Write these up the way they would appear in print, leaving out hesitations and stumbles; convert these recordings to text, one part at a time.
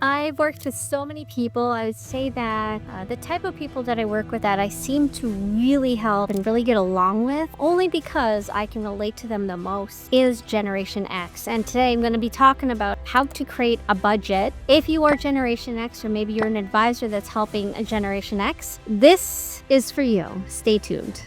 I've worked with so many people. I would say that the type of people that I work with that I seem to really help and really get along with, only because I can relate to them the most, is Generation X. And today I'm going to be talking about how to create a budget. If you are Generation X, or maybe you're an advisor that's helping a Generation X, this is for you. Stay tuned.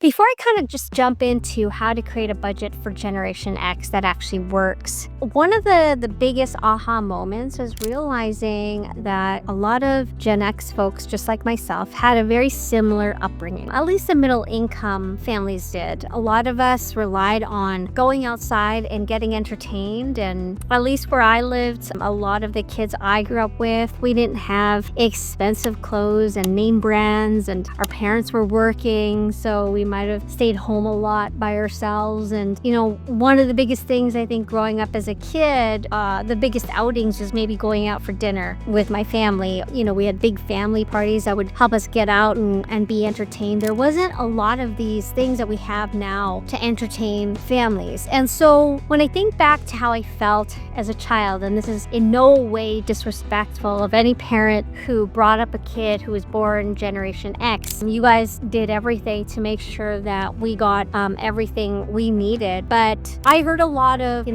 Before I kind of just jump into how to create a budget for Generation X that actually works, one of the biggest aha moments was realizing that a lot of Gen X folks, just like myself, had a very similar upbringing. At least the middle income families did. A lot of us relied on going outside and getting entertained, and at least where I lived, a lot of the kids I grew up with, we didn't have expensive clothes and name brands, and our parents were working, so we might have stayed home a lot by ourselves. And one of the biggest things I think growing up as a kid, the biggest outings was maybe going out for dinner with my family. We had big family parties that would help us get out and be entertained. There wasn't a lot of these things that we have now to entertain families. And so when I think back to how I felt as a child, and this is in no way disrespectful of any parent who brought up a kid who was born Generation X, you guys did everything to make sure that we got everything we needed. But I heard a lot of,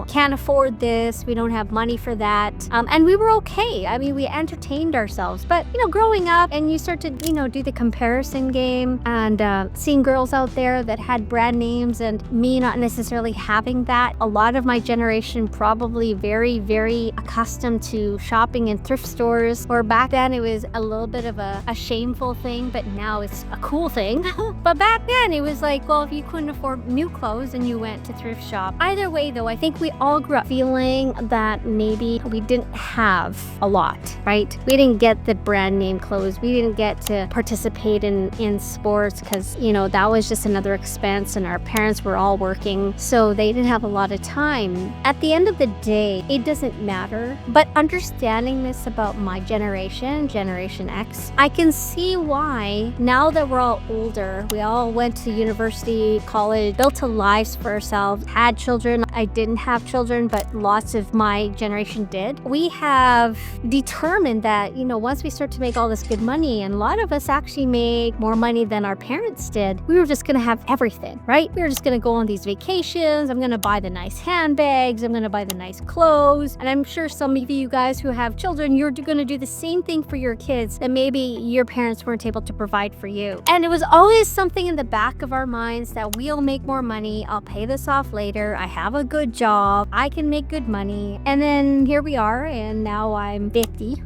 can't afford this, we don't have money for that. And we were okay. I mean, we entertained ourselves. But, growing up and you start to, do the comparison game and seeing girls out there that had brand names and me not necessarily having that. A lot of my generation probably very, very accustomed to shopping in thrift stores, or back then it was a little bit of a shameful thing, but now it's a cool thing. But back then it was like, well, if you couldn't afford new clothes and you went to thrift shop. Either way though, I think we all grew up feeling that maybe we didn't have a lot, right? We didn't get the brand name clothes. We didn't get to participate in sports because, that was just another expense, and our parents were all working, so they didn't have a lot of time. At the end of the day, it doesn't matter. But understanding this about my generation, Generation X, I can see why now that we're all older, we all went to university, college, built a lives for ourselves, had children. I didn't have children, but lots of my generation did. We have determined that, once we start to make all this good money, and a lot of us actually made more money than our parents did, we were just going to have everything, right? We were just going to go on these vacations. I'm going to buy the nice handbags. I'm going to buy the nice clothes. And I'm sure some of you guys who have children, you're going to do the same thing for your kids that maybe your parents weren't able to provide for you. And it was always something in the back of our minds that we'll make more money. I'll pay this off later. I have a good job. I can make good money. And then here we are, and now I'm 50.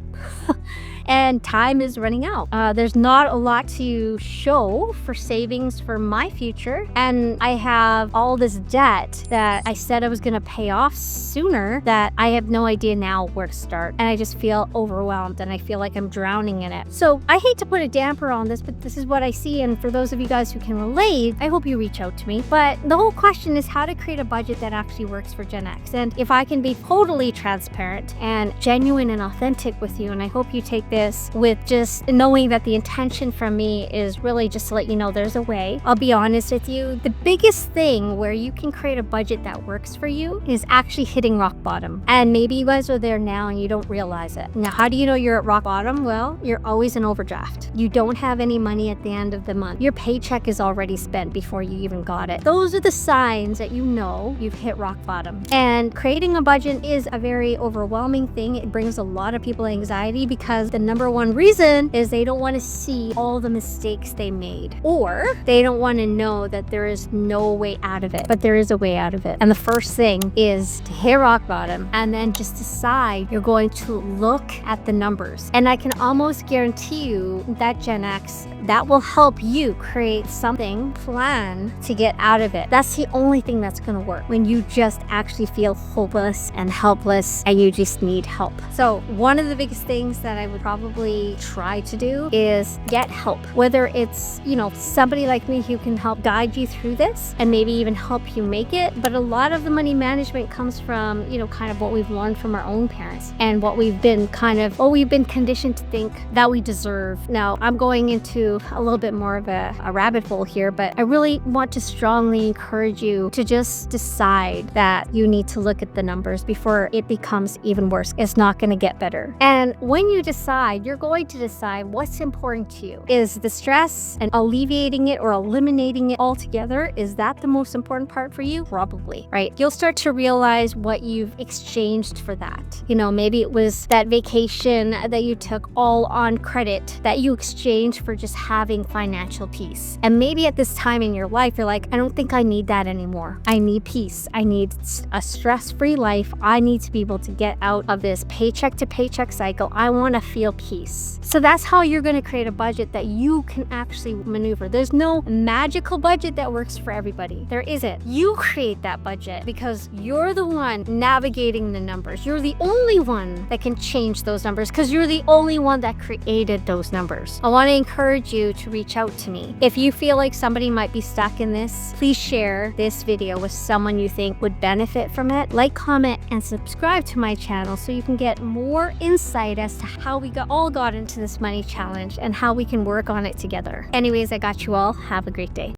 And time is running out. There's not a lot to show for savings for my future. And I have all this debt that I said I was going to pay off sooner that I have no idea now where to start. And I just feel overwhelmed, and I feel like I'm drowning in it. So I hate to put a damper on this, but this is what I see. And for those of you guys who can relate, I hope you reach out to me. But the whole question is how to create a budget that actually works for Gen X. And if I can be totally transparent and genuine and authentic with you, and I hope you take this with just knowing that the intention from me is really just to let you know there's a way. I'll be honest with you. The biggest thing where you can create a budget that works for you is actually hitting rock bottom. And maybe you guys are there now and you don't realize it. Now, how do you know you're at rock bottom? Well, you're always in overdraft. You don't have any money at the end of the month. Your paycheck is already spent before you even got it. Those are the signs that you know you've hit rock bottom. And creating a budget is a very overwhelming thing. It brings a lot of people anxiety because the number one reason is they don't want to see all the mistakes they made, or they don't want to know that there is no way out of it, but there is a way out of it. And the first thing is to hit rock bottom and then just decide you're going to look at the numbers. And I can almost guarantee you that Gen X, that will help you create something, plan to get out of it. That's the only thing that's going to work when you just actually feel hopeless and helpless and you just need help. So one of the biggest things that I would probably try to do is get help, whether it's, somebody like me who can help guide you through this and maybe even help you make it. But a lot of the money management comes from, kind of what we've learned from our own parents and what we've been conditioned to think that we deserve. Now, I'm going into into a little bit more of a rabbit hole here, but I really want to strongly encourage you to just decide that you need to look at the numbers before it becomes even worse. It's not going to get better. And when you decide, you're going to decide what's important to you. Is the stress and alleviating it or eliminating it altogether, is that the most important part for you? Probably, right? You'll start to realize what you've exchanged for that. You know, maybe it was that vacation that you took all on credit that you exchanged for just having financial peace. And maybe at this time in your life, you're like, I don't think I need that anymore. I need peace. I need a stress-free life. I need to be able to get out of this paycheck to paycheck cycle. I want to feel peace. So that's how you're going to create a budget that you can actually maneuver. There's no magical budget that works for everybody. There isn't. You create that budget because you're the one navigating the numbers. You're the only one that can change those numbers because you're the only one that created those numbers. I want to encourage you to reach out to me. If you feel like somebody might be stuck in this, please share this video with someone you think would benefit from it. Like, comment, and subscribe to my channel so you can get more insight as to how we all got into this money challenge and how we can work on it together. Anyways, I got you all. Have a great day.